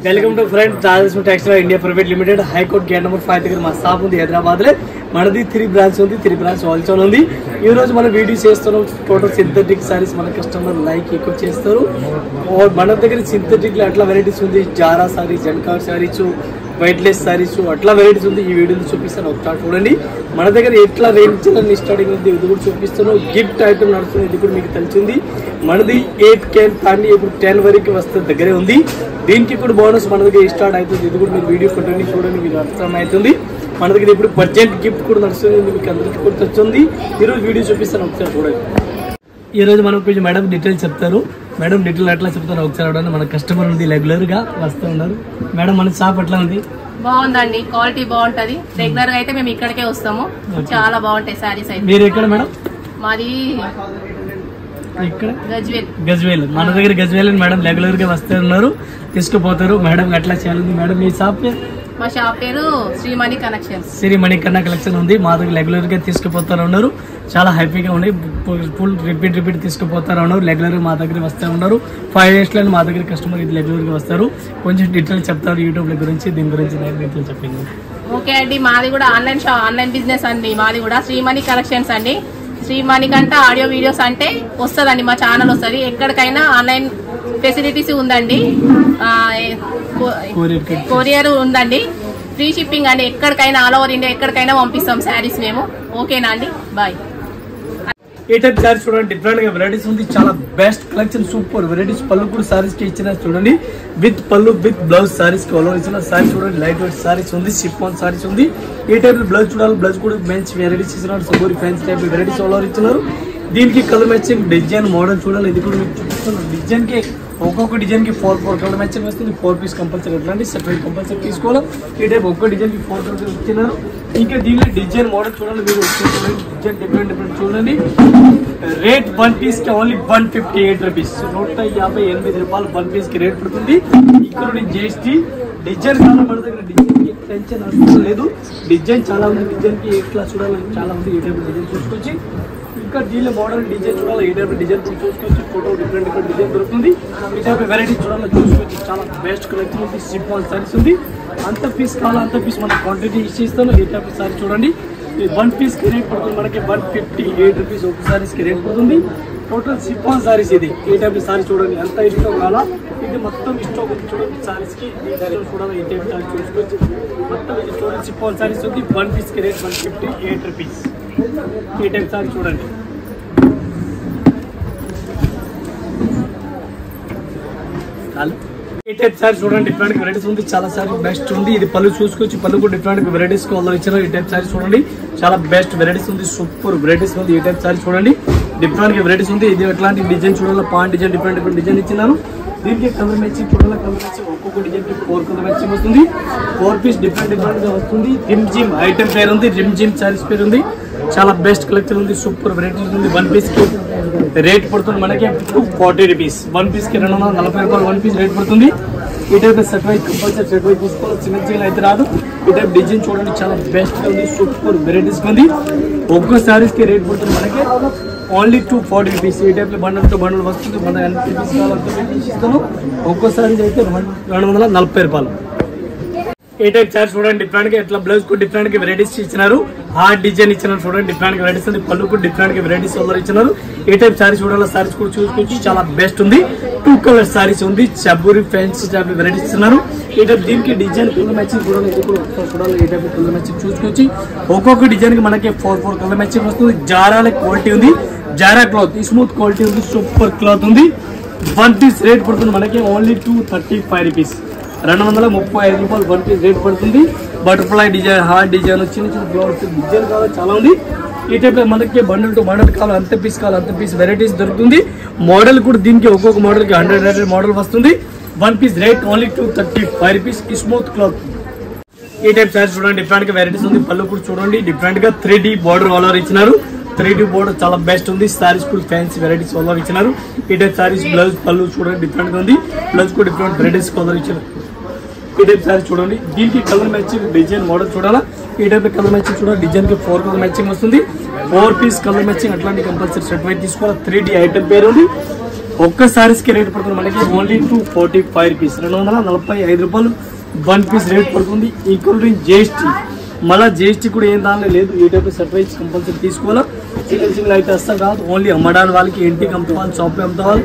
Welcome to friends Rajalakshmi textile India private limited high court gate number 5 దగ్గర మా shop ఉంది హైదరాబాద్ లో. మనది 3 బ్రాంచ్ ఉంది, 3 బ్రాంచ్ హోల్సేల్ ఉంది. ఈ రోజు మనం వీడియో చేస్తున్నాం టోటల్ సింథటిక్ సారీస్ మన కస్టమర్ లైక్ ఎక్కువ చేస్తారు. మన దగ్గర సింథటిక్ లో అట్లా వెరైటీస్ ఉంది, జారా సారీస్, జన్కార్ సారీస్, వైట్లెస్ సారీస్ అట్లా వెరైటీస్ ఉంది. ఈ వీడియోలో చూపిస్తాను, ఒకసారి చూడండి. మన దగ్గర ఎట్లా రేంజ్ స్టార్టింగ్ ఉంది ఇది కూడా చూపిస్తాను. గిఫ్ట్ ఐటమ్ నడుస్తుంది, ఇది కూడా మీకు తెలిసింది. మనది 8 క్యాన్ కానీ ఇప్పుడు 10 వరకు వస్తే దగ్గరే ఉంది. దీనికి ఇప్పుడు బోనస్ మన దగ్గర స్టార్ట్ అవుతుంది. ఇది కూడా మీరు వీడియో కొట్టండి, చూడండి, మీకు అర్థం అవుతుంది. మన దగ్గర ఇప్పుడు బడ్జెట్ గిఫ్ట్ కూడా నడుస్తుంది, మీకు అందరికీ కూడా వచ్చింది. ఈరోజు వీడియో చూపిస్తాను, ఒకసారి చూడండి. ఈ రోజు మనం కొంచెం మేడం డీటెయిల్స్ చెప్తారు. మేడం డీటెయిల్ ఎట్లా చెప్తారు ఒకసారి చూడండి. మన కస్టమర్ ఉంది, రెగ్యులర్ గా వస్తూ ఉన్నారు. మేడం మన షాప్ ఎట్లా ఉంది? బాగుందండి, క్వాలిటీ బాగుంటది. రెగ్యులర్ గా అయితే మేము ఇక్కడికే వస్తాము, చాలా బాగుంటాయి సారీస్ అయితే. మీరు ఎక్కడ మేడం? మాది ఇక్కడ గజ్వేల్. మన దగ్గర గజ్వేల్ మేడం రెగ్యులర్ గా వస్తూ ఉన్నారు, తీసుకుపోతారు. మేడం ఎట్లా చేయాలి మేడం? మీ షాప్ పేరు? మా షాప్ పేరు శ్రీమణి కలెక్షన్స్. శ్రీమణి కలెక్షన్ ఉంది. మా దగ్గర రెగ్యులర్ గా తీసుకుపోతారు ఉన్నారు, చాలా హ్యాపీగా ఉన్నాయి. ఫుల్ రిపీట్ తీసుకుపోతారు ఉన్నారు. రెగ్యులర్ గా మా దగ్గర వస్తూ ఉన్నారు. 5 years లో మా దగ్గర కస్టమర్ ఇది రెగ్యులర్ గా వస్తారు. కొంచెం డీటెయిల్ చెప్తారు యూట్యూబ్ గురించి, దీని గురించి డీటెయిల్ చెప్పింది. ఓకే అండి, మాది కూడా ఆన్లైన్ బిజినెస్ అండి. మాది కూడా శ్రీమణి కలెక్షన్స్ అండి. శ్రీమణి కంటే ఆడియో వీడియోస్ అంటే వస్తుందండి, మా ఛానల్ వస్తుంది. ఎక్కడికైనా ఆన్లైన్ ఫెసిలిటీస్ ఉందండి, కొరియర్ ఉందండి, ఫ్రీ షిప్పింగ్ అండి. ఎక్కడికైనా ఆల్ ఓవర్ ఇండియా ఎక్కడికైనా పంపిస్తాం శారీస్ మేము. ఓకేనా అండి, బాయ్. ఈ టైప్ సారీస్ చూడండి, డిఫరెంట్ గా వెరైటీస్ ఉంది, చాలా బెస్ట్ కలెక్షన్, సూపర్ వెరైటీస్. పళ్ళు కూడా సారీస్ కి ఇచ్చిన చూడండి, విత్ పళ్ళు విత్ బ్లౌజ్ సారీస్ కి ఇచ్చిన సారీస్ చూడండి. లైట్ వెయిట్ సారీస్ ఉంది, షిఫాన్ సారీస్ ఉంది. ఈ టైప్ బ్లౌజ్ చూడాలి, బ్లౌజ్ కూడా మంచి వెరైటీస్ ఇచ్చినారు. సగోరి ఫ్యాన్సీ టైప్ వెరైటీస్ ఇచ్చినారు. దీనికి కలర్ మ్యాచింగ్ డిజైన్ మోడల్ చూడాలి, ఇది కూడా మీకు చూపిస్తున్నాను. డిజైన్ కి ఒక్కొక్క డిజైన్ కి 4 కలర్ మ్యాచింగ్ వస్తుంది. 4 పీస్ కంపల్సరీ ఎట్లాంటి సెపరేట్ కంపల్సరీ తీసుకోవాలి. ఈ టైప్ ఒక్క డిజైన్ కి 4 కలర్ ఇచ్చినారు. ఇంకా దీనిలో డిజైన్ మోడల్ చూడండి, మీరు డిజైన్ డిఫరెంట్ చూడండి. రేట్ 1 పీస్ కి ఓన్లీ 158 రూపీస్, 158 రూపాయలు 1 పీస్ కి రేట్ పడుతుంది. ఇక్కడ జిఎస్టీ డిజైన్ చాలా మన దగ్గర డిజైన్ కి టెన్షన్ అవసరం లేదు. డిజైన్ చాలా ఉంది, డిజైన్ కి ఎట్లా చూడాలని చాలా ఉంది. ఈ టైప్ డిజైన్ చూసుకొచ్చి ఇంకా దీనిలో మోడల్ డిజైన్ చూడాలి, ఈ టైప్ డిజైన్ చూసుకోవచ్చు. ఫోటో డిఫరెంట్ డిజైన్ దొరుకుతుంది. ఈ టైప్ వెరైటీ చూడాలి, చూసుకోవచ్చు. చాలా బెస్ట్ కలెక్షన్ ఉంది. షిఫాన్ సారీస్ ఉంది. అంత పీస్ కావాలా అంత పీస్ మన క్వాంటిటీ ఇచ్చిస్తాను. ఈ టైప్ సారీ చూడండి, 1 పీస్ కి రేట్ పడుతుంది మనకి 158 రూపీస్ ఒక సారీస్ కి రేట్ పడుతుంది. టోటల్ షిఫాన్ సారీస్ ఇది. ఈ టైప్ సారీ చూడండి, ఎంత ఇష్టం కావాలా ఇది మొత్తం ఇష్టం చూడండి. సారీస్ కి చూడాలి, ఈ టైప్ సారీ చూసుకోవచ్చు. మొత్తం ఇది చూడండి, షిఫాన్ సారీస్ ఉంది. 1 పీస్ కి రేట్ 158 రూపీస్. ఈ టైప్ సారీ చూడండి. ఈ టైప్ సారీ చూడండి, డిఫరెంట్ వెరైటీస్ ఉంది. చాలా సారీ బెస్ట్ ఉంది. ఇది పళ్ళు చూసుకోవచ్చు, పళ్ళు కూడా డిఫరెంట్ వెరైటీస్ ఇచ్చారు. ఈ టైప్ సారీ చూడండి, చాలా బెస్ట్ వెరైటీస్ ఉంది, సూపర్ వెరైటీస్ ఉంది. ఈ టైప్ సారీ చూడండి, డిఫరెంట్ వెరైటీస్ ఉంది. ఇది ఎట్లాంటి డిజైన్ చూడాలి, పాన్ డిజైన్ డిఫరెంట్ డిజైన్ ఇచ్చినారు. దీనికి కలర్ మ్యాచింగ్ చూడాలి, కలర్ మ్యాచింగ్ ఒక్కొక్క డిజైన్ కి 4 కలర్ మ్యాచింగ్ వస్తుంది. 4 పీస్ డిఫరెంట్ గా వస్తుంది. రిమ్ జిమ్ ఐటమ్ పేరు ఉంది, రిమ్ జిమ్ సారీస్ పేరు ఉంది. చాలా బెస్ట్ కలెక్షన్ ఉంది, సూపర్ వెరైటీస్ ఉంది. 1 పీస్ కి రేట్ పడుతుంది మనకి 240 రూపీస్. 1 పీస్ కి 240 రూపాయలు 1 పీస్ రేట్ పడుతుంది. ఈ type set wise compulsory set wise తీసుకోవాలి, చిన్న అయితే రాదు. ఈ టైప్ డిజైన్ చూడండి, చాలా బెస్ట్ ఉంది, సూపర్ వెరైటీస్ ఉంది. ఒక్కో సారీస్ కి రేట్ పడుతుంది మనకి ఓన్లీ 240 రూపీస్. ఈ టైప్ బండల్ టు బండల్ వస్తుంది. మన ఎంత పీస్ కావాలంటే ఇస్తాను. ఒక్కో సారీస్ అయితే 240 రూపాయలు. ఈ టైప్ సారీస్ చూడండి, డిఫరెంట్ గా ఇట్లా బ్లౌజ్ కు డిఫరెంట్ గా వెరైటీస్ ఇచ్చినారు. హార్డ్ డిజైన్ ఇచ్చినారు చూడండి, డిఫరెంట్ గా వెరైటీస్ ఉంది. పళ్ళు కూడా డిఫరెంట్ గా వెరైటీస్ ఇచ్చినారు. ఈ టైప్ సారీస్ చూడాలి, సారీస్ కూడా చూసుకోవచ్చు. చాలా బెస్ట్ ఉంది. 2 కలర్ సారీస్ ఉంది, చబూరి ఫ్యాన్సీ టైప్ వెరైటీస్ ఇస్తున్నారు. ఈ టైప్ దీనికి డిజైన్ కలర్ మ్యాచింగ్ చూడాలి, చూడాలి. ఈ టైప్ కలర్ మ్యాచింగ్ చూసుకోవచ్చు. ఒక్కొక్క డిజైన్ కి మనకి 4 కలర్ మ్యాచింగ్ వస్తుంది. జారాల క్వాలిటీ ఉంది, జారా క్లాత్ స్మూత్ క్వాలిటీ ఉంది, సూపర్ క్లాత్ ఉంది. 1 పీస్ రేట్ పడుతుంది మనకి ఓన్లీ 235 రూపీస్, 235 రూపాయలు 1 పీస్ రేట్ పడుతుంది. బటర్ఫ్లై డిజైన్, హార్ట్ డిజైన్, చిన్న ఫ్లవర్స్ డిజైన్ కావాలి, చాలా ఉంది. ఈ టైప్ లో మనకి బండల్ టు బండల్ కావాలి, అంత పీస్ వెరైటీస్ దొరుకుతుంది. మోడల్ కూడా దీనికి ఒక్కొక్క మోడల్ కి 100 మోడల్ వస్తుంది. 1 piece rate only 235 rupees. Smooth cloth. ఈ టైప్ సారీస్ చూడండి, డిఫరెంట్ గా వెరైటీస్ ఉంది. పళ్ళు కూడా చూడండి, డిఫరెంట్ గా 3D బోర్డర్ ఆల్ ఓవర్ ఇచ్చినారు. 3D బోర్డర్ చాలా బెస్ట్ ఉంది. సారీస్ కూడా ఫ్యాన్సీ వెరైటీస్ ఆల్ ఓవర్ ఇచ్చినారు. ఈ టైప్ సారీస్ బ్లౌజ్ పళ్ళు చూడండి, డిఫరెంట్ గా ఉంది. బ్లౌజ్ కూడా డిఫరెంట్ వెరైటీస్ కలర్ ఇచ్చారు. ఈ టైప్ సారీ చూడండి, దీనికి కలర్ మ్యాచింగ్ డిజైన్ మోడల్ చూడాలా. ఈ టైప్ కలర్ మ్యాచింగ్ చూడాలి, డిజైన్ కి 4 కలర్ మ్యాచింగ్ వస్తుంది. 4 పీస్ కలర్ మ్యాచింగ్ అట్లాంటి కంపల్సరీ సెట్ వైజ్ తీసుకోవాలి. 3D ఐటమ్ పేరు ఉంది. ఒక్క సారీస్ కి రేట్ పడుతుంది మనకి ఓన్లీ 245 రూపీస్, 245 రూపాయలు వన్ పీస్ రేట్ పడుతుంది, ఇంక్లూడింగ్ జిఎస్టీ. మళ్ళీ జిఎస్టీ కూడా ఏం దానిలో లేదు. ఈ టైప్ సెట్ వైజ్ కంపల్సరీ తీసుకోవాలా. సింగిల్ అయితే వస్తా కాదు, ఓన్లీ అమ్మడానికి వాళ్ళకి, ఇంటికి అమ్ముకోవాలి, షాప్కి అమ్ముకోవాలి,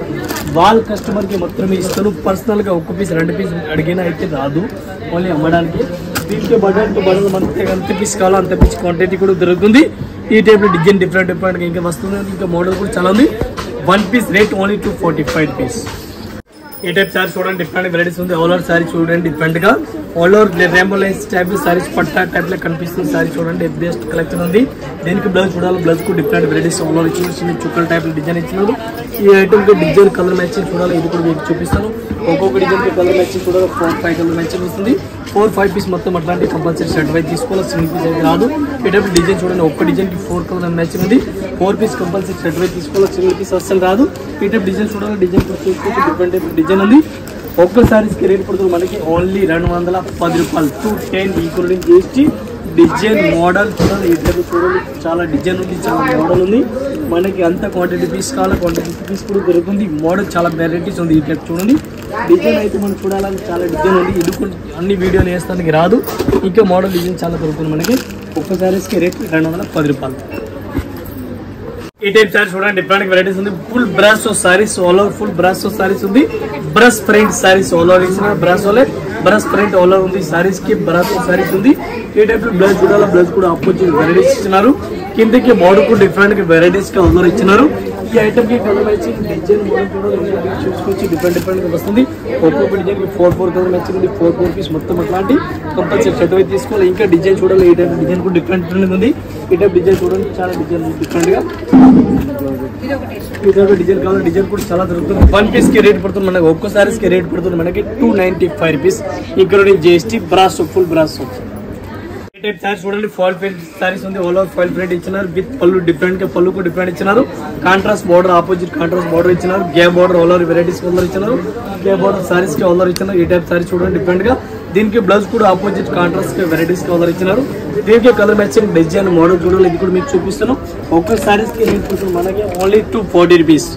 వాళ్ళ కస్టమర్కి మాత్రమే ఇస్తారు. పర్సనల్గా ఒక్క పీస్ 2 పీస్ అడిగినా అయితే రాదు, ఓన్లీ అమ్మడానికి. దీనికి బటన్ టు బటన్ మనకి ఎంత పీస్ కావాలో అంత పీస్ క్వాంటిటీ కూడా దొరుకుతుంది. ఈ టైప్లో డిజైన్ డిఫరెంట్ ఇంకా వస్తుంది, ఇంకా మోడల్ కూడా చాలా ఉంది. One piece rate only 245 rupees. ఈ టైప్ సారీ చూడండి, డిఫరెంట్ వెరైటీస్ ఉంది. ఆల్ ఓవర్ సారీ చూడండి, డిఫరెంట్ గా all over rainbow lines type saris పట్టా టైప్ లో కనిపిస్తుంది. సారీ చూడండి, బెస్ట్ కలెక్షన్ ఉంది. దీనికి బ్లౌజ్ చూడాలి, బ్లౌజ్ కు డిఫరెంట్ వెరైటీస్ ఆల్ ఓవర్ ఇచ్చిన చుక్కల టైప్ టైప్ ఇచ్చినారు. ఈ ఐటమ్ కి డిజైన్ కలర్ మ్యాచింగ్ చూడాలి, ఇది కూడా మీకు చూపిస్తాను. ఒక్కొక్క డిజైన్ కి కలర్ మ్యాచింగ్ చూడాలి, 4-5 కలర్ మ్యాచింగ్ వస్తుంది. 4-5 పీస్ మొత్తం అట్లాంటి కంపల్సరీ షర్ట్ వైజ్ తీసుకోవాలి, సింగిల్ పీస్ అయితే రాదు. ఈ టైప్ డిజైన్ చూడండి, ఒక్క డిజైన్ కి 4 కలర్ మ్యాచింగ్ ఉంది. 4 పీస్ కంపల్సరీ షర్ట్ వైజ్ తీసుకోవాలి, సింగిల్ పీస్ అస్సలు రాదు. ఈ టైప్ డిజైన్ చూడాలి, డిజైన్ చూసుకోవచ్చు, డిఫరెంట్ టైప్ డిజైన్ ఉంది. ఒక్క సారీస్ కి రేట్ పడుతుంది మనకి ఓన్లీ 210 రూపాయలు, 210 ఇంక్లూడింగ్ జిఎస్టీ. డిజైన్ మోడల్ చూడాలి, ఈ టైప్ చూడాలి, చాలా డిజైన్ ఉంది, చాలా మోడల్ ఉంది. మనకి అంత క్వాంటిటీ పీస్ కావాలి, క్వాంటిటీ పీస్ కూడా దొరుకుతుంది. మోడల్ చాలా వెరైటీస్ ఉంది. ఈ టైప్ చూడండి, డిజైన్ అయితే మనం చూడాలని చాలా డిజైన్ ఉంది. ఇది కూడా అన్ని వీడియోలు వేస్తానికి రాదు, ఇంకా మోడల్ డిజైన్ చాలా దొరుకుతుంది మనకి. ఒక్క సారీస్కి రేట్ 210 రూపాయలు. ఈ టైప్ సారీస్ చూడండి, డిఫరెంట్ వెరైటీస్ ఉంది. Full brass saris all over, full brass saris ఉంది. Brush print saris all over ఇచ్చిన బ్రష్ ప్రింట్ ఆల్ ఓవర్ ఉంది. సారీస్ కి బ్రాస్ సారీస్ ఉంది. ఈ టైప్ బ్లౌజ్ చూడాలి, బ్లౌజ్ కూడా ఆపోజిట్ వెరైటీస్ ఇచ్చినారు. కిందకి మోడల్ కూడా డిఫరెంట్ వెరైటీస్ కి ఆల్ ఓవర్ ఇచ్చినారు. ఈ ఐటమ్ కి కలర్ మ్యాచింగ్ డిజైన్ మోడల్ కూడా చూసుకోవచ్చు, డిఫరెంట్ గా వస్తుంది. ఒక్కొక్క డిజైన్ కి 4 కలర్ మ్యాచింగ్ ఉంది. 4 పీస్ మొత్తం అట్లాంటి కంపల్సరీ సెట్ అయితే తీసుకోవాలి. ఇంకా డిజైన్ చూడాలి, ఈ టైప్ డిజైన్ కూడా డిఫరెంట్ ఉంది. ఈ టైప్ డిజైన్ చూడండి, చాలా డిజైన్ డిఫరెంట్ గా. ఈ టైప్ డిజైన్ కావాలి, డిజైన్ కూడా చాలా దొరుకుతుంది. వన్ పీస్ కి రేట్ పడుతుంది మనకి, ఒక్క సారీస్ కి రేట్ పడుతుంది మనకి 295 rupees, including GST. Brass full brass ఈ టైప్ సారీస్ చూడండి, ఫాయిల్ ప్రింట్ సారీస్ ఉంది. ఆల్ ఓవర్ ఫాయిల్ ప్రింట్ ఇచ్చినారు. విత్ పళ్ళు డిఫరెంట్ గా, పళ్ళు కూడా డిఫరెంట్ ఇచ్చినారు. Contrast border, opposite contrast border ఇచ్చినారు. Gap border all over varieties all over ఇచ్చినారు. గ్యాప్ బార్డర్ సారీస్ కి ఆల్ ఓవర్ ఇచ్చినారు. ఈ టైప్ సారీస్ చూడండి, డిఫరెంట్ గా. దీనికి బ్లౌజ్ కూడా opposite contrast varieties all over ఇచ్చినారు. దీనికి కలర్ మ్యాచింగ్ డిజైన్ మోడల్ చూడాలి, ఇది కూడా మీకు చూపిస్తాను. ఒక్క సారీస్ కి రేట్ పడుతుంది మనకి ఓన్లీ 240 రూపీస్.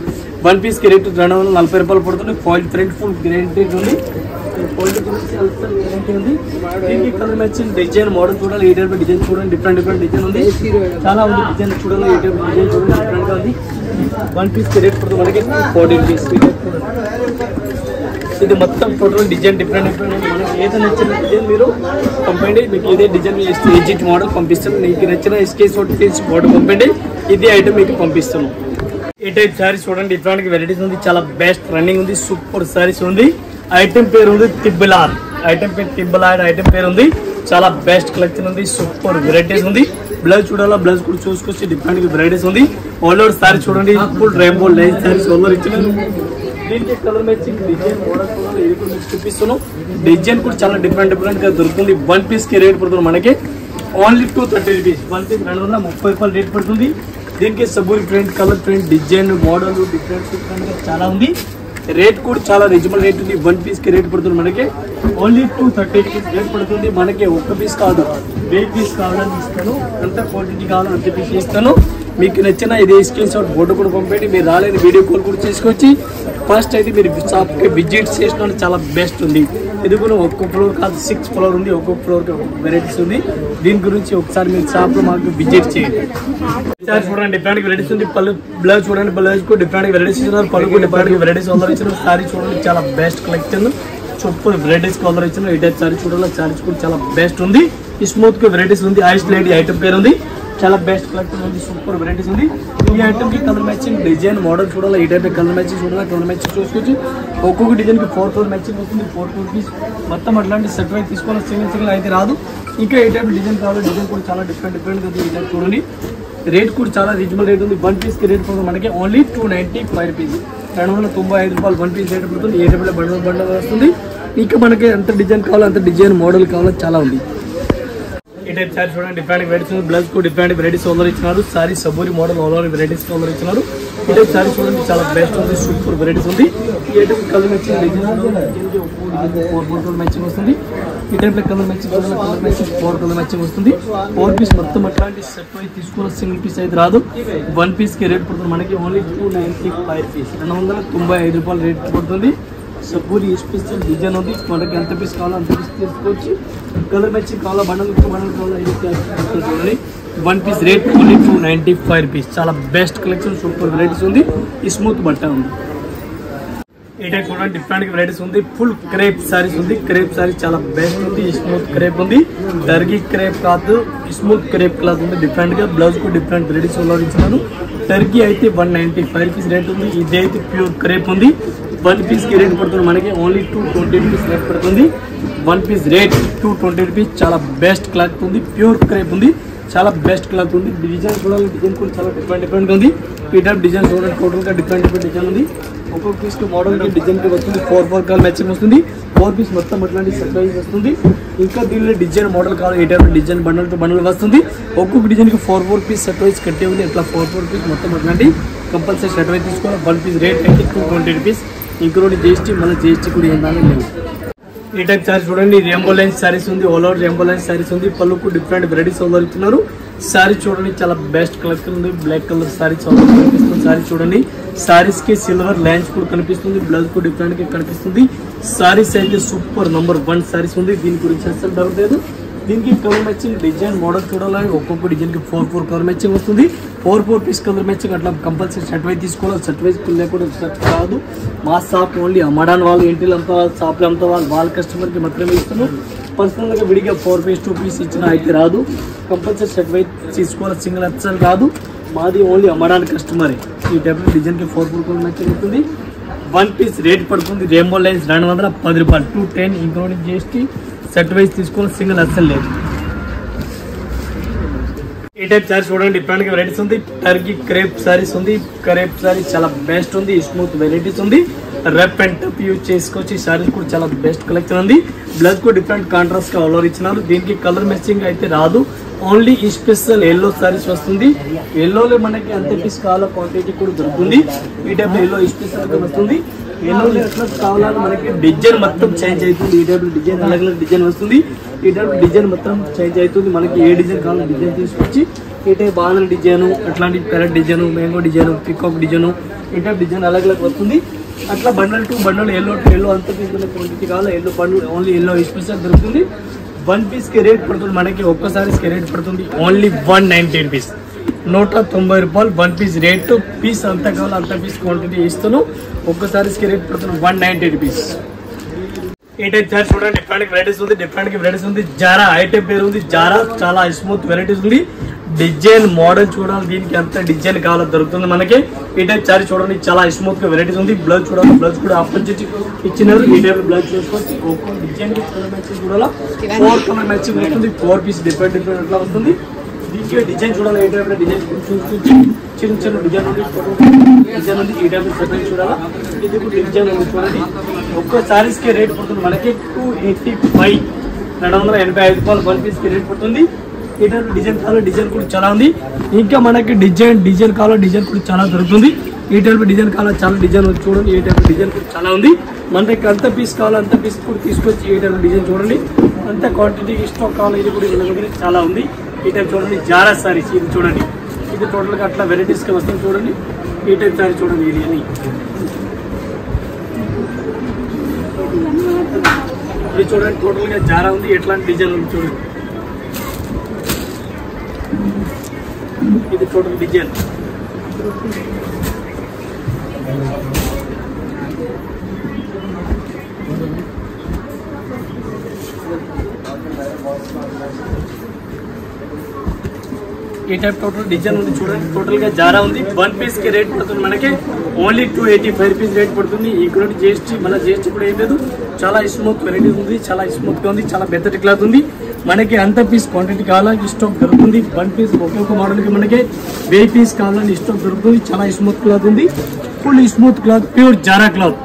వన్ పీస్ కి రేట్ 240 రూపాయలు పడుతుంది. ఫాయిల్ ప్రింట్ ఫుల్ గ్యారెంటీ ఉంది. దీనికి కలర్ మ్యాచింగ్ డిజైన్ మోడల్ చూడాలి, ఈ టైప్ డిజైన్ చూడండి, డిఫరెంట్ డిజైన్ ఉంది, చాలా ఉంది. డిజైన్ చూడాలి, ఈ టైప్ డిజైన్ చూడండి, డిఫరెంట్ గా ఉంది. వన్ పీస్ కి రేట్ పడుతుంది మనకి 240 రూపీస్. ఇది మొత్తం టోటల్ డిజైన్ డిఫరెంట్ మనకి ఏదో నచ్చిన డిజైన్ మీరు పంపండి. మీకు ఇదే డిజైన్ ఎగ్జిట్ మోడల్ పంపిస్తాను. మీకు నచ్చిన స్కేస్ మోడల్ పంపండి, ఇది ఐటమ్ మీకు పంపిస్తాను. ఈ టైప్ సారీస్ చూడండి, డిఫరెంట్ వెరైటీస్ ఉంది, చాలా బెస్ట్ రన్నింగ్ ఉంది, సూపర్ సారీస్ ఉంది. ఐటమ్ పేరు ఉంది తిబ్బలార్, ఐటమ్ పేరు తిబ్బలార్, ఐటమ్ పేరు ఉంది. చాలా బెస్ట్ కలెక్షన్ ఉంది, సూపర్ వెరైటీస్ ఉంది. బ్లౌజ్ చూడాలా, బ్లౌజ్ కూడా చూసుకొచ్చి డిఫరెంట్ వెరైటీస్ ఉంది. ఆల్ ఓవర్ సారీ చూడండి, full rainbow line saris all over ఇచ్చిన. దీనికి కలర్ మ్యాచింగ్ డిజైన్ మోడల్ చూడాలి, ఇది కూడా మీకు చూపిస్తున్నాను. డిజైన్ కూడా చాలా డిఫరెంట్ గా దొరుకుతుంది. వన్ పీస్ కి రేట్ పడుతుంది మనకి ఓన్లీ 230 రూపీస్. వన్ పీస్ 230 రూపాయలు రేట్ పడుతుంది. దీనికి సబూరి print, colour print, design model different గా చాలా ఉంది. రేట్ కూడా చాలా రీజనబుల్ రేట్ ఉంది. వన్ పీస్ కి రేట్ పడుతుంది మనకి ఓన్లీ 230 రూపీస్ రేట్ పడుతుంది. మనకి ఒక్క పీస్ కాదు, 1000 పీస్ కావాలని ఇస్తాను. ఎంత క్వాంటిటీ కావాలో అంత పీస్ ఇస్తాను. మీకు నచ్చిన ఇది స్క్రీన్ షాట్ ఫోటో కూడా పంపండి. మీరు రాలేని వీడియో కాల్ కూడా చేసుకొచ్చి ఫస్ట్ అయితే మీరు షాప్కి విజిట్ చేసిన చాలా బెస్ట్ ఉంది. ఇది కూడా ఒక్కొక్క ఫ్లోర్ కాదు, 6 ఫ్లోర్ ఉంది. ఒక్కొక్క ఫ్లోర్ వెరైటీస్ ఉంది. దీని గురించి ఒకసారి మీరు షాప్ లో మాకు విజిట్ చేయండి. చూడండి, డిఫరెంట్ వెరైటీస్ ఉంది. పళ్ళు బ్లౌజ్ చూడండి, బ్లౌజ్ కూడా డిఫరెంట్ వెరైటీస్ ఇచ్చినారు. పళ్ళు కూడా డిఫరెంట్ వెరైటీస్ ఆర్డర్ ఇచ్చారు. సారీ చూడండి, చాలా best collection, super varieties order ఇచ్చారు. ఈ టైప్ సారీ చూడాలి, సారీస్ కూడా చాలా బెస్ట్ ఉంది. ఈ స్మూత్ గా వెరైటీస్ ఉంది. ఐస్ లైట్ ఐటమ్ పేరు ఉంది, చాలా బెస్ట్ కలెక్షన్ ఉంది, సూపర్ వెరైటీస్ ఉంది. ఈ ఐటమ్ కి కలర్ మ్యాచింగ్ డిజైన్ మోడల్ చూడాలి, ఈ టైప్ కలర్ మ్యాచింగ్ చూడాలి, కలర్ మ్యాచింగ్ చూసుకోవచ్చు. ఒక్కొక్క డిజైన్ కి 4 కలర్ మ్యాచింగ్ వస్తుంది. 4 పీస్ మొత్తం అట్లాంటి సెట్ వైజ్ తీసుకోవాలి, సింగిల్ అయితే రాదు. ఇంకా ఈ టైప్ డిజైన్ కావాలి, డిజైన్ కూడా చాలా డిఫరెంట్ ఉంది. ఈ టైప్ చూడండి, రేట్ కూడా చాలా రీజనబుల్ రేట్ ఉంది. వన్ పీస్ కి రేట్ పడుతుంది మనకి ఓన్లీ 295 రూపీస్, 295 రూపాయలు వన్ పీస్ రేట్ పడుతుంది. ఏ టైప్ బండల్ వస్తుంది. ఇంకా మనకి ఎంత డిజైన్ కావాలో అంత డిజైన్ మోడల్ కావాలో చాలా ఉంది. ఈ టైప్ సారీ చూడండి, డిఫరెంట్ వెరైటీస్ ఉంది. బ్లౌజ్ కూడా డిఫరెంట్ వెరైటీస్ ఆర్డర్ ఇచ్చినారు. సారీ సబూరి model all over varieties order ఇచ్చినారు. ఈ టైప్ సారీ చూడండి చాలా బెస్ట్ ఉంది, సూపర్ వెరైటీస్ ఉంది. ఈ ఐటమ్ కలర్ మ్యాచింగ్ మ్యాచింగ్ వస్తుంది. ఈ టైప్ లో colour matching colour matching 4 colour matching వస్తుంది. 4 పీస్ మొత్తం అట్లాంటి సెట్ వైజ్ తీసుకున్న సింగిల్ పీస్ అయితే రాదు. 1 పీస్ కి రేట్ పడుతుంది మనకి ఓన్లీ 295 పీస్, 295 రూపాయలు రేట్ పడుతుంది. సో పూరి స్పెషల్ డిజైన్ ఉంది, మనకి ఎంత పీస్ కావాలో అంత పీస్ తీసుకోవచ్చు. కలర్ మ్యాచింగ్ కావాలా, బండల్ కావాలా, చూడండి 1 పీస్ రేట్ ఓన్లీ 295 రూపీస్. చాలా బెస్ట్ కలెక్షన్, సూపర్ వెరైటీస్ ఉంది. ఈ స్మూత్ బట్ట ఉంది. ఈ టైప్ కూడా డిఫరెంట్ వెరైటీస్ ఉంది. ఫుల్ క్రేప్ సారీస్ ఉంది. క్రేప్ సారీ చాలా బెస్ట్ ఉంది. స్మూత్ క్రేప్ ఉంది, టర్కీ క్రేప్ కాదు, స్మూత్ క్రేప్ క్లాత్ ఉంది. డిఫరెంట్ గా బ్లౌజ్ కు డిఫరెంట్ వెరైటీస్ ఇచ్చినారు. టర్కీ అయితే 195 రూపీస్ రేట్ ఉంది. ఇది అయితే ప్యూర్ క్రేప్ ఉంది. 1 పీస్ కి రేట్ పడుతుంది మనకి ఓన్లీ 220 రూపీస్ రేట్ పడుతుంది. 1 పీస్ రేట్ 220 రూపీస్. చాలా బెస్ట్ క్లాత్ ఉంది, ప్యూర్ క్రేప్ ఉంది, చాలా బెస్ట్ క్లాత్ ఉంది. డిజైన్ చూడాలి, డిజైన్ కూడా చాలా డిఫరెంట్ గా ఉంది. ఈ టైప్ డిజైన్ చూడండి, టోటల్ గా డిఫరెంట్ డిజైన్ ఉంది. ఒక్కొక్క పీస్ కి మోడల్ కి డిజైన్ కి వస్తుంది. 4 కలర్ మ్యాచింగ్ వస్తుంది. 4 పీస్ మొత్తం అట్లాంటి సర్ప్రైజ్ వస్తుంది. ఇంకా దీనిలో డిజైన్ మోడల్ కావాలి, ఈ type design bundle to bundle వస్తుంది. ఒక్కొక్క డిజైన్ కి 4 పీస్ సర్ప్రైజ్ కట్టే ఉంది. ఇట్లా 4 పీస్ మొత్తం అట్లాంటి కంపల్సరీ సర్ప్రైజ్ తీసుకోవాలి. 1 పీస్ రేట్ అయితే 220 రూపీస్, ఇంక్లూడ్ GST. మళ్ళీ GST కూడా ఏందాలో లేవు. ఈ టైప్ సారీ చూడండి, రెయిన్బో లైన్స్ సారీస్ ఉంది. All over rainbow lines saris ఉంది. పళ్ళుకు డిఫరెంట్ వెరైటీస్ ఇస్తున్నారు. సారీ చూడండి, చాలా బెస్ట్ కలెక్షన్ ఉంది. బ్లాక్ కలర్ సారీ కనిపిస్తుంది. సారీ చూడండి, సారీస్ కి సిల్వర్ లైన్స్ కూడా కనిపిస్తుంది. బ్లౌజ్ కూడా డిఫరెంట్ గా కనిపిస్తుంది. సారీస్ అయితే సూపర్ నంబర్ 1 సారీస్ ఉంది. దీని గురించి అసలు డౌట్ లేదు. దీనికి కలర్ మ్యాచింగ్ డిజైన్ మోడల్ చూడాలి. ఒక్కొక్క డిజైన్ కి 4 కలర్ మ్యాచింగ్ వస్తుంది. 4 పీస్ కలర్ మ్యాచింగ్ అట్లా కంపల్సరీ సెట్ వైజ్ తీసుకోవాలి. సెట్ వైజ్ లేకుండా సెట్ కాదు. మా షాప్ ఓన్లీ అమ్మడానికి వాళ్ళు, ఇంటిలో అంతా షాప్లో అంతా వాళ్ళ కస్టమర్ కి మాత్రమే ఇస్తున్నాం. పర్సనల్ గా విడిగా 4 పీస్ 2 పీస్ ఇచ్చినా అయితే రాదు. కంపల్సరీ సెట్ వైజ్ తీసుకోవాలి, సింగిల్ అసలు కాదు. మాది ఓన్లీ అమ్మడానికి కస్టమర్. ఈ టైప్ డిజైన్ కి 4 కలర్ మ్యాచింగ్ ఉంటుంది. 1 పీస్ రేట్ పడుతుంది రెయిన్బో లైన్స్ 210 రూపాయలు, 210 ఇంక్లూడింగ్ GST. సెట్ వైజ్ తీసుకోవాలి, సింగిల్ అసలు లేదు. ఈ టైప్ సారీస్ చూడండి, డిఫరెంట్ గా వెరైటీస్ ఉంది. టర్కీ క్రేప్ సారీస్ ఉంది. క్రేప్ సారీ చాలా బెస్ట్ ఉంది, స్మూత్ వెరైటీస్ ఉంది. రెప్ అండ్ టప్ యూజ్ చేసుకోవచ్చు. ఈ సారీస్ కూడా చాలా బెస్ట్ కలెక్షన్ ఉంది. బ్లౌజ్ కూడా డిఫరెంట్ కాంట్రాస్ట్ గా ఆల్ ఇచ్చినారు. దీనికి కలర్ మ్యాచింగ్ అయితే రాదు. ఓన్లీ ఈ స్పెషల్ ఎల్లో సారీస్ వస్తుంది. ఎల్లోలో మనకి అంత పీస్ కావాలో క్వాంటిటీ కూడా దొరుకుతుంది. ఈ టైప్ ఎల్లో స్పెషల్ గా వస్తుంది. ఎల్లోలో ఎట్లా కావాలని మనకి డిజైన్ మొత్తం చేంజ్ అవుతుంది. ఈ టైప్ డిజైన్ అలగ్ డిజైన్ వస్తుంది. ఈ టైప్ డిజైన్ మొత్తం చేంజ్ అవుతుంది. మనకి ఏ డిజైన్ కావాలో డిజైన్ తీసుకొచ్చి ఈ టైప్ బాదల డిజైన్, అట్లాంటి parrot design, mango design, peacock design, ఈ టైప్ డిజైన్ అలగ్ వస్తుంది. అట్లా bundle to bundle yellow to yellow అంత పీస్ క్వాంటిటీ కావాలో yellow bundle only yellow special దొరుకుతుంది. 1 పీస్ కి రేట్ పడుతుంది మనకి, ఒక్కసారి రేట్ పడుతుంది ఓన్లీ 190 రూపీస్, 190 రూపాయలు. 1 పీస్ రేట్. పీస్ అంత కావాలి అంత పీస్ క్వాంటిటీ ఇస్తున్నాం. ఒక్కసారి రేట్ పడుతుంది 190 రూపీస్. ఈ టైప్ సారీ చూడండి, డిఫరెంట్ వెరైటీస్ ఉంది. డిఫరెంట్ వెరైటీస్ ఉంది. జారా ఐటమ్ పేరు ఉంది. జారా చాలా స్మూత్ వెరైటీస్ ఉంది. డిజైన్ మోడల్ చూడాలి, దీనికి ఎంత డిజైన్ కావాలో దొరుకుతుంది మనకి. ఈ టైప్ సారీ చూడండి, చాలా స్మూత్ గా వెరైటీస్ ఉంది. బ్లౌజ్ చూడాలి, బ్లౌజ్ కూడా ఆపోజిట్ ఇచ్చినారు. ఈ టైప్ బ్లౌజ్ చూసుకోవచ్చు. ఒక్కో డిజైన్ కలర్ మ్యాచింగ్ చూడాలా, 4 కలర్ మ్యాచింగ్ వస్తుంది. 4 పీస్ డిఫరెంట్ అట్లా వస్తుంది. దీనికి డిజైన్ చూడాలి, ఏ టైప్ డిజైన్ చూసుకోవచ్చు. చిన్న చిన్న డిజైన్ ఉంది, డిజైన్ ఉంది. ఈ టైప్ డిజైన్ చూడాలా, ఇది కూడా డిజైన్ ఉంది చూడండి. ఒక్క సారీస్ కి రేట్ పడుతుంది మనకి 285, 285 రూపాయలు 1 పీస్ కి రేట్ పడుతుంది. ఈ టైప్ డిజైన్ కావాలో డిజైన్ కూడా చాలా ఉంది. ఇంకా మనకి డిజైన్ కావాలో డిజైన్ కూడా చాలా దొరుకుతుంది. ఈ టైప్ డిజైన్ కావాలో చాలా డిజైన్ ఉంది చూడండి. ఈ టైప్ డిజైన్ కూడా చాలా ఉంది. మనకి అంత పీస్ కావాలో అంత పీస్ కూడా తీసుకొచ్చి ఈ టైప్ డిజైన్ చూడండి. అంత క్వాంటిటీ స్టాక్ కావాలో ఇది కూడా చాలా ఉంది. ఈ టైప్ చూడండి, జారా సారీస్ ఇది చూడండి. ఇది టోటల్ గా అట్లా వెరైటీస్ గా వస్తుంది చూడండి. ఈ టైప్ సారీ చూడండి. ఇది అని ఇది చూడండి, టోటల్ గా జారా ఉంది. ఎట్లాంటి డిజైన్ ఉంది చూడండి. ఇది టోటల్ డిజైన్. ఈ టైప్ టోటల్ డిజైన్ ఉంది చూడండి. టోటల్ గా జారా ఉంది. 1 పీస్ కి రేట్ పడుతుంది మనకి ఓన్లీ 285 రూపీస్ రేట్ పడుతుంది. Include GST. మళ్ళీ GST కూడా ఏం లేదు. చాలా స్మూత్ వెరైటీస్ ఉంది. చాలా స్మూత్ గా ఉంది. చాలా మెత్తటి క్లాత్ ఉంది. మనకి అంత పీస్ క్వాంటిటీ కావాలా స్టాక్ దొరుకుతుంది. 1 పీస్ ఒక్కొక్క మోడల్ కి మనకి 1000 పీస్ కావాలని స్టాక్ దొరుకుతుంది. చాలా స్మూత్ క్లాత్ ఉంది. Full smooth cloth, pure Zara cloth.